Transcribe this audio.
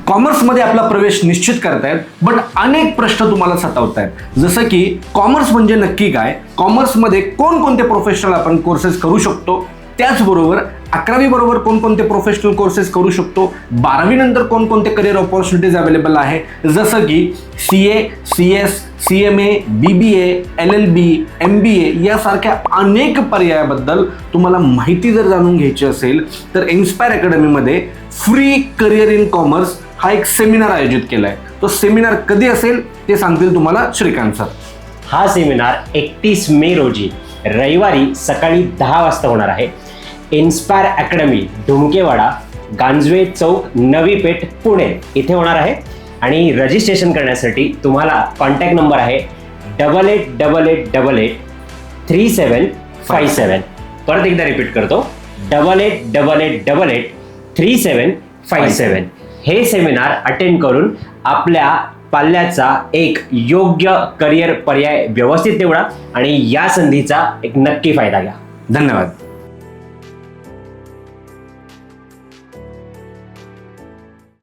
कॉमर्समध्ये आपला प्रवेश निश्चित करतायत, बट अनेक प्रश्न तुम्हाला सतावतायत. जसं की कॉमर्स म्हणजे नक्की काय, कॉमर्समध्ये कोणकोणते प्रोफेशनल आपण कोर्सेस करू शकतो, त्याचबरोबर 11वी बरोबर कोणकोणते प्रोफेशनल कोर्सेस करू शकतो, 12वी नंतर कोणकोणते करिअर ऑपॉर्च्युनिटीज अवेलेबल आहे, जसं की CA, CS, CMA, BBA, LLB, MBA यासारख्या अनेक पर्यायाबद्दल तुम्हाला माहिती जर जाणून घ्यायची असेल तर इन्स्पायर अकॅडमीमध्ये फ्री करिअर इन कॉमर्स हा एक सेमिनार आयोजित केला आहे. तो सेमिनार कधी असेल ते सांगतील तुम्हाला श्रीकांत सर. हा सेमिनार 31 मे रोजी रविवारी सकाळी 10 वाजता होणार आहे. इन्स्पायर अकॅडमी ढुमकेवाडा, गांजवे चौक, नवी पेठ, पुणे इथे होणार आहे. आणि रजिस्ट्रेशन करण्यासाठी तुम्हाला कॉन्टॅक्ट नंबर आहे 8888883757. परत एकदा रिपीट करतो 8888883757. हे सेमिनार अटेंड करून आपल्या पाल्याचा एक योग्य करिअर पर्याय व्यवस्थित निवडा आणि या संधीचा एक नक्की फायदा घ्या. धन्यवाद.